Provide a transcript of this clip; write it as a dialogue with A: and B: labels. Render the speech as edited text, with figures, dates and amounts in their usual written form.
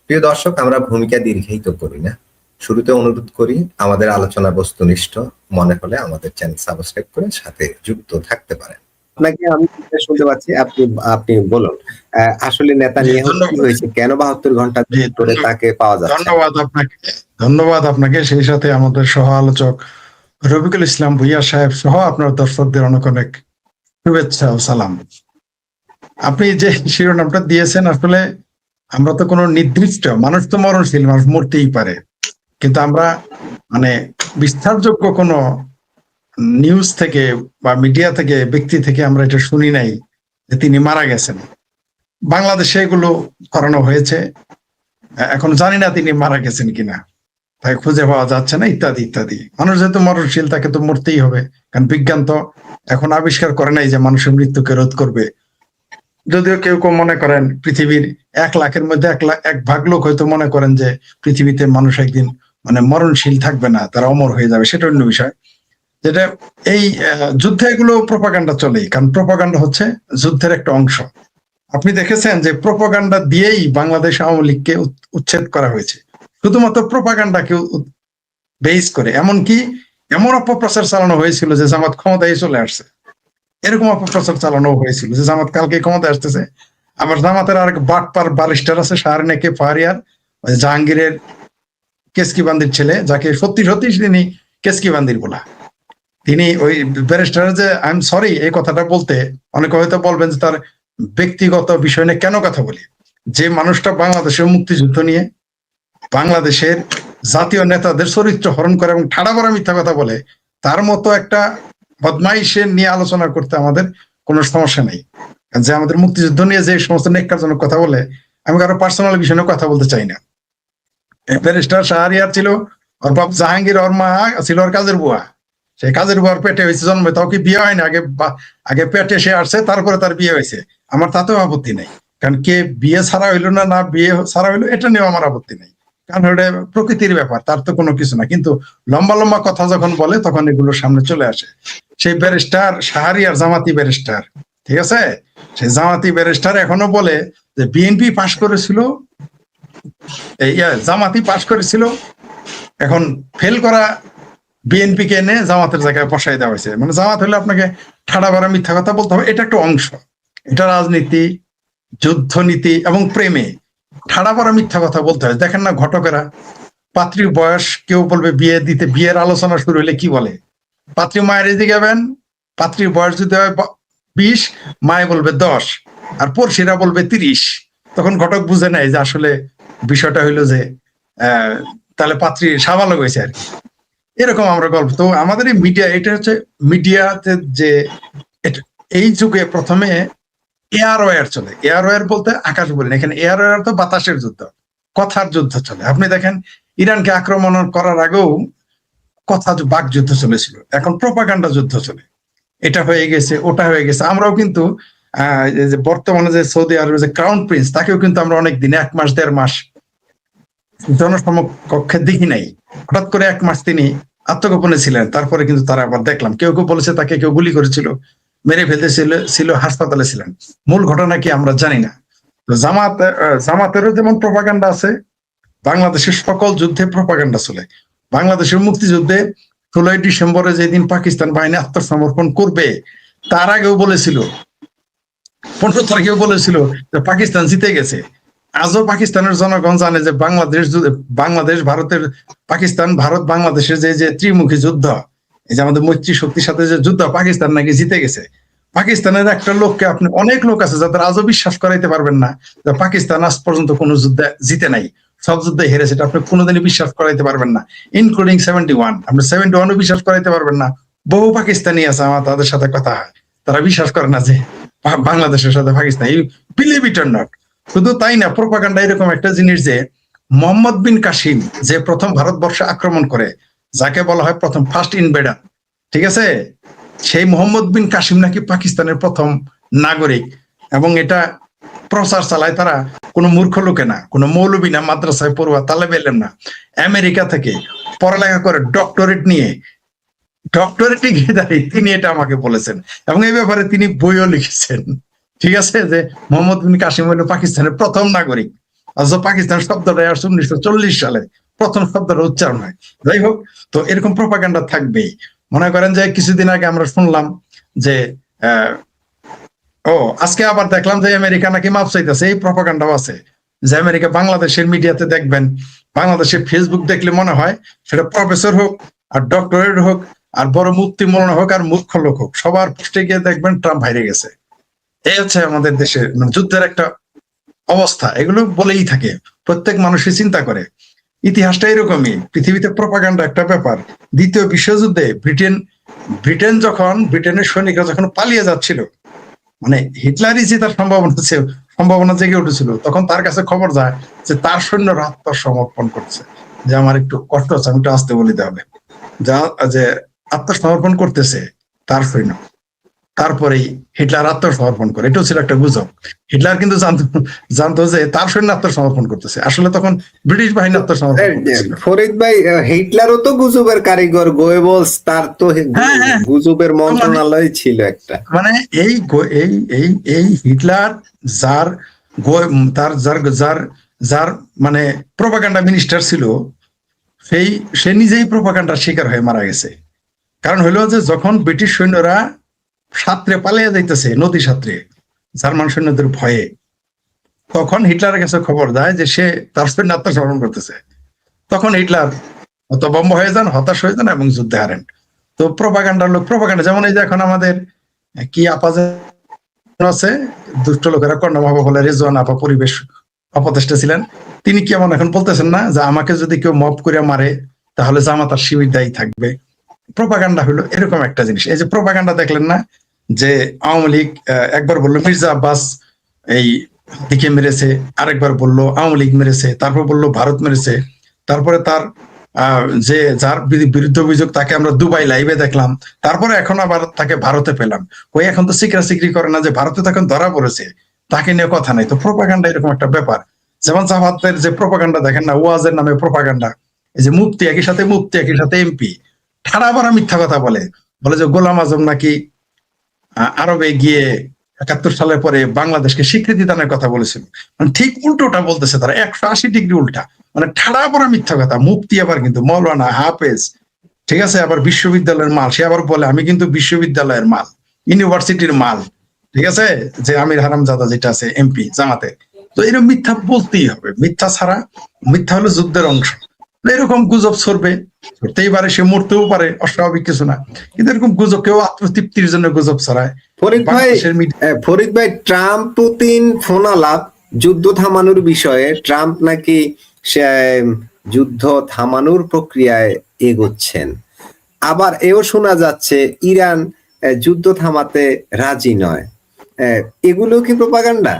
A: প্রিয় দর্শক, আমরা ভূমিকা দীর্ঘায়িত করি না। শুরুতে অনুরোধ করি, আমাদের আলোচনা বস্তুনিষ্ঠ মনে হলে আমাদের চ্যানেল সাবস্ক্রাইব করে সাথে যুক্ত থাকতে পারেন। আপনাকে আমি শুনতে পাচ্ছি, আপনি আপনি বলুন আসলে নেতানিয়াহু কি হয়েছে, কেন 72 ঘন্টা ধরে তাকে পাওয়া যাচ্ছে?
B: ধন্যবাদ আপনাকে, সেই সাথে আমাদের সহ আলোচক রফিকুল ইসলাম ভুইয়া সাহেব সহ আপনার দর্শকদের অনেক অনেক শুভেচ্ছা ও সালাম। আপনি যে শিরোনামটা দিয়েছেন, আসলে আমরা তো কোনো নির্দিষ্ট মানুষ তো মরণশীল, মানুষ মরতেই পারে, কিন্তু আমরা মানে বিস্তারযোগ্য কোনো নিউজ থেকে বা মিডিয়া থেকে, ব্যক্তি থেকে আমরা এটা শুনি নাই যে তিনি মারা গেছেন। বাংলাদেশে এগুলো করানো হয়েছে, এখন জানি না তিনি মারা গেছেন কিনা, তাই খুঁজে পাওয়া যাচ্ছে না, ইত্যাদি ইত্যাদি। মানুষ যেহেতু মরণশীল, তাকে তো মরতেই হবে, কারণ বিজ্ঞান তো এখন আবিষ্কার করে নাই যে মানুষের মৃত্যুকে রোধ করবে। যদিও কেউ কেউ মনে করেন পৃথিবীর 1 লাখের মধ্যে 1 ভাগ লোক হয়তো মনে করেন যে পৃথিবীতে মানুষ একদিন মরণশীল থাকবে না, তারা অমর হয়ে যাবে, সেটা অন্য বিষয়। যেটা এই যুদ্ধে এগুলো প্রোপাগান্ডা চলেই, কারণ প্রোপাগান্ডা হচ্ছে যুদ্ধের একটা অংশ। আপনি দেখেছেন যে প্রোপাগান্ডা দিয়েই বাংলাদেশ আওয়ামী লীগকে উচ্ছেদ করা হয়েছে, শুধুমাত্র প্রোপাগান্ডাকে বেস করে। এমনকি এমন অপপ্রচার চালানো হয়েছিল যে জামাত ক্ষমতায় চলে আসছে, এরকম অপপ্রচার চালানো হয়েছিল যে জামাত কালকে ক্ষমতায় আসতেছে। আবার জামাতের আরেক বাটপার ব্যারিস্টার আছে শাহরিনাকে ফারিয়ার, জাহাঙ্গীরের কেসকিবান্দির ছেলে, যাকে সত্যি সত্যি তিনি কেসকিবান্দির বলা। তিনি ওই ব্যারিস্টারের যে আই এম সরি এই কথাটা বলতে অনেকে হয়তো বলবেন যে তার ব্যক্তিগত বিষয় নিয়ে কেন কথা বলি। যে মানুষটা বাংলাদেশের মুক্তিযুদ্ধ নিয়ে, বাংলাদেশের জাতীয় নেতাদের চরিত্র হরণ করে এবং ঠাড়া ভরা মিথ্যা কথা বলে, তার মতো একটা বদমাইশের নিয়ে আলোচনা করতে আমাদের কোনো সমস্যা নেই। যে আমাদের মুক্তিযুদ্ধ নিয়ে যে সমস্ত নেককারজনক কথা বলে, আমি কারো পার্সোনাল বিষয় নিয়ে কথা বলতে চাই না। ব্যারিস্টার শাহরিয়ার ছিল, ওর বাপ জাহাঙ্গীর, ওর মা ছিল ওর কাজের বুয়া। সেই কাজের বুয়ার পেটে হয়েছে জন্ম, তাও কি বিয়ে হয়নি, আগে পেটে সে আসছে, তারপরে তার বিয়ে হয়েছে। আমার তাতেও আপত্তি নেই, কারণ কে বিয়ে ছাড়া হইলো না না বিয়ে ছাড়া হইলো এটা নিয়েও আমার আপত্তি নেই, কারণ ওটা প্রকৃতির ব্যাপার, তার তো কোনো কিছু না। কিন্তু লম্বা লম্বা কথা যখন বলে তখন এগুলো সামনে চলে আসে। সেই ব্যারিস্টার শাহরিয়ার জামাতি ব্যারিস্টার, ঠিক আছে, সেই জামাতি ব্যারিস্টার এখনো বলে যে বিএনপি পাশ করেছিল, জামাতি পাশ করেছিল, এখন ফেল করা বিএনপি কে এনে জামাতের জায়গায় বসাই দেওয়া হয়েছে। জামাত হলে আপনাকে ঠাড়া ভরা মিথ্যা কথা বলতে হবে, এটা একটা অংশ। এটা রাজনীতি, যুদ্ধনীতি এবং প্রেমে ঠাড়া ভরা মিথ্যা কথা বলতে হয়। দেখেন না ঘটকেরা, পাত্রীর বয়স, কেউ বলবে বিয়ে দিতে, বিয়ের আলোচনা শুরু হলে কি বলে, পাত্রী মায়ের এদিকে যাবেন, পাত্রীর বয়স যদি হয় 20, মায়ে বলবে 10, আর পড়শিরা বলবে 30। তখন ঘটক বুঝে নেয় যে আসলে বিষয়টা হইলো যে তাহলে পাত্রী সাবালক হয়েছে আর কি। এরকম আমরা গল্প। তো আমাদের এই মিডিয়া, এটা হচ্ছে মিডিয়াতে যে এই যুগে প্রথমে এয়ার ওয়ার চলে। এয়ার ওয়ার বলতে আকাশ বলেন, এখানে এয়ার ওয়ার তো বাতাসের যুদ্ধ, কথার যুদ্ধ চলে। আপনি দেখেন ইরানকে আক্রমণ করার আগেও কথা বাক যুদ্ধ চলেছিল, এখন প্রোপাগান্ডা যুদ্ধ চলে। এটা হয়ে গেছে, ওটা হয়ে গেছে। আমরাও কিন্তু বর্তমানে যে সৌদি আরবের যে ক্রাউন প্রিন্স, তাকেও কিন্তু আমরা অনেক দিন 1 মাস 1.5 মাস জনসমকক্ষে দেখি নাই। হঠাৎ করে 1 মাস তিনি আত্মগোপনে ছিলেন, তারপরে কিন্তু তারা আবার দেখলাম, কেউ কেউ বলেছে তাকে কেউ গুলি করেছিল, মেরে ফেলতেছিল, হাসপাতালে ছিলেন। মূল ঘটনা কি আমরা জানি না। জামাতেরও যেমন প্রোপাগান্ডা আছে, বাংলাদেশের সকল যুদ্ধে প্রোপাগান্ডা চলে। বাংলাদেশের মুক্তিযুদ্ধে 16ই ডিসেম্বরে যেদিন পাকিস্তান বাহিনী আত্মসমর্পণ করবে, তার আগেও বলেছিল, 15 তারিখেও বলেছিল যে পাকিস্তান জিতে গেছে। আজও পাকিস্তানের জনগণ জানে যে বাংলাদেশ ভারতের, পাকিস্তান ভারত বাংলাদেশের যে ত্রিমুখী যুদ্ধ, এই যে আমাদের মৈত্রী শক্তির সাথে যে যুদ্ধ, পাকিস্তান নাকি জিতে গেছে। পাকিস্তানের একটা লোককে আপনি, অনেক লোক আছে যাদের আজও বিশ্বাস করাইতে পারবেন না যে পাকিস্তান আজ পর্যন্ত কোনো যুদ্ধে জিতে নাই, সব যুদ্ধে হেরেছে। এটা আপনি কোনোদিনই বিশ্বাস করাইতে পারবেন না, ইনক্লুডিং 71। আপনি 71ও বিশ্বাস করাইতে পারবেন না। বহু পাকিস্তানি আছে, আমার তাদের সাথে কথা হয়, তারা বিশ্বাস করে না যে বাংলাদেশের সাথে Pakistan, you believe it or not. শুধু তাই না, প্রোপাগান্ডা এরকম একটা জিনিস যে মোহাম্মদ বিন কাসিম যে প্রথম ভারতবর্ষে আক্রমণ করে, যাকে বলা হয় প্রথম ফার্স্ট ইনভেডার, ঠিক আছে, সেই মোহাম্মদ বিন কাসিম নাকি পাকিস্তানের প্রথম নাগরিক। এবং এটা প্রচার চালায় তারা, কোনো মূর্খ লোকে না, কোনো মৌলবী না, মাদ্রাসায় পড়ুয়া তালেবে এলেম না, আমেরিকা থেকে পড়ালেখা করে ডক্টরেট নিয়ে, ডক্টরেটে গিয়ে দাঁড়িয়ে তিনি এটা আমাকে বলেছেন, এবং এই ব্যাপারে তিনি বইও লিখেছেন, ঠিক আছে, যে মোহাম্মদ বিন কাসিম হলো পাকিস্তানের প্রথম নাগরিক। অথচ পাকিস্তান শব্দটা আসছে 1940 সালে প্রথম শব্দটা উচ্চারণ হয়। যাই হোক, তো এরকম প্রোপাগান্ডা থাকবেই। মনে করেন যে কিছুদিন আগে আমরা শুনলাম যে আজকে আবার দেখলাম যে আমেরিকা নাকি মাপ চাইতেছে, এই প্রোপাগান্ডাও আছে যে আমেরিকা বাংলাদেশের মিডিয়াতে দেখবেন, বাংলাদেশের ফেসবুক দেখলে মনে হয় সেটা প্রফেসর হোক আর ডক্টরেট হোক আর বড় মুফতি মৌলানা হোক আর মূর্খ লোক হোক, সবার পোস্টে গিয়ে দেখবেন ট্রাম্প হারিয়ে গেছে। এই হচ্ছে আমাদের দেশের যুদ্ধের একটা অবস্থা। এগুলো বলেই থাকে, প্রত্যেক মানুষই চিন্তা করে। ইতিহাসটা এরকমই, পৃথিবীতে প্রোপাগান্ডা একটা ব্যাপার। দ্বিতীয় বিশ্বযুদ্ধে ব্রিটেনের সৈনিকরা যখন পালিয়ে যাচ্ছিল, মানে হিটলারই যে তার সম্ভাবনা জেগে উঠেছিল, তখন তার কাছে খবর যায় যে তার সৈন্যরা আত্মসমর্পণ করছে। যে আমার একটু কষ্ট হচ্ছে, আমি একটু আসতে বলিতে হবে, যে আত্মসমর্পণ করতেছে তার সৈন্য। তারপরেই হিটলার আত্মসমর্পণ করে। এটাও ছিল একটা গুজব। হিটলার কিন্তু জানতো যে তার সৈন্য আত্মসমর্পণ করতেছে, আসলে তখন ব্রিটিশ বাহিনী আত্মসমর্পণ করতেছিল।
A: ফরিদ ভাই, হিটলারও তো গুজবের কারিগর, গোয়েবলস তার তো গুজবের মন্ত্রণালয় ছিল একটা।
B: মানে এই হিটলার যার মানে প্রোপাগান্ডা মিনিস্টার ছিল, সে নিজেই প্রোপাগান্ডার শিকার হয়ে মারা গেছে। কারণ হইলো যে যখন ব্রিটিশ সৈন্যরা সাঁতরে পালিয়ে যাইতেছে নদী সাঁতরে জার্মান সৈন্যদের ভয়ে, তখন হিটলারের কাছে খবর দেয় যে সে তার সৈন্য আত্মসমর্পণ করতেছে। তখন হিটলার হতভম্ব হয়ে যান, হতাশ হয়ে যান এবং যুদ্ধে হারেন। তো প্রোপাগান্ডা যেমন এই যে এখন আমাদের কি আপা আছে, দুষ্ট লোকেরা কর্ণমাপা বলে, রেজওয়ান আপা পরিবেশ উপদেষ্টা ছিলেন, তিনি কি এমন এখন বলতেছেন না যে আমাকে যদি কেউ মব করে মারে তাহলে জামাতার শিবির দায়ী থাকবে। প্রোপাগান্ডা হলো এরকম একটা জিনিস। এই যে প্রোপাগান্ডা দেখলেন না, যে আওয়ামী লীগ একবার বললো মির্জা আব্বাস এই দিকে মেরেছে, আরেকবার বললো আওয়ামী লীগ মেরেছে, তারপর বললো ভারত মেরেছে, তারপরে তার যে যার বিরুদ্ধে অভিযোগ তাকে আমরা দুবাই লাইভে দেখলাম, তারপরে এখন আবার তাকে ভারতে পেলাম। ওই এখন তো সিকরি করে না যে ভারতে তখন ধরা পড়েছে, তাকে নিয়ে কথা নাই। তো প্রোপাগান্ডা এরকম একটা ব্যাপার। যেমন জামাতের যে প্রোপাগান্ডা দেখেন না, ওয়াজের নামে প্রোপাগান্ডা, এই যে মুফতি একই সাথে এমপি ঠাড়া ভরা মিথ্যা কথা বলে যে গোলাম আজম নাকি আরবে গিয়ে 71 সালের পরে বাংলাদেশকে স্বীকৃতি দানের কথা বলেছিল। মানে ঠিক উল্টোটা বলতেছে তারা, 180 ডিগ্রি উল্টা, মানে ঠাড়া পড়া মিথ্যা কথা। মুফতি আবার কিন্তু মৌলানা হাফেজ, ঠিক আছে, আবার বিশ্ববিদ্যালয়ের মাল, সে আবার বলে আমি কিন্তু বিশ্ববিদ্যালয়ের মাল, ইউনিভার্সিটির মাল, ঠিক আছে, যে আমির হারামজাদা যেটা আছে এমপি জামাতে। তো এরকম মিথ্যা বলতেই হবে, মিথ্যা ছাড়া, মিথ্যা হলো যুদ্ধের অংশ। এরকম গুজব ছড়বে, ছড়তেই পারে, সে মরতেও পারে, অস্বাভাবিক কিছু না, কিন্তু এরকম গুজব কেউ আত্মতৃপ্তির জন্য গুজব ছড়ায়।
A: ফরিদ ভাই, ট্রাম্প পুতিন ফোন আলাপ যুদ্ধ থামানোর বিষয়ে, ট্রাম্প নাকি যুদ্ধ থামানোর প্রক্রিয়ায় এগোচ্ছেন। আবার এও শোনা যাচ্ছে ইরান যুদ্ধ থামাতে রাজি নয়। এগুলো কি প্রোপাগান্ডা?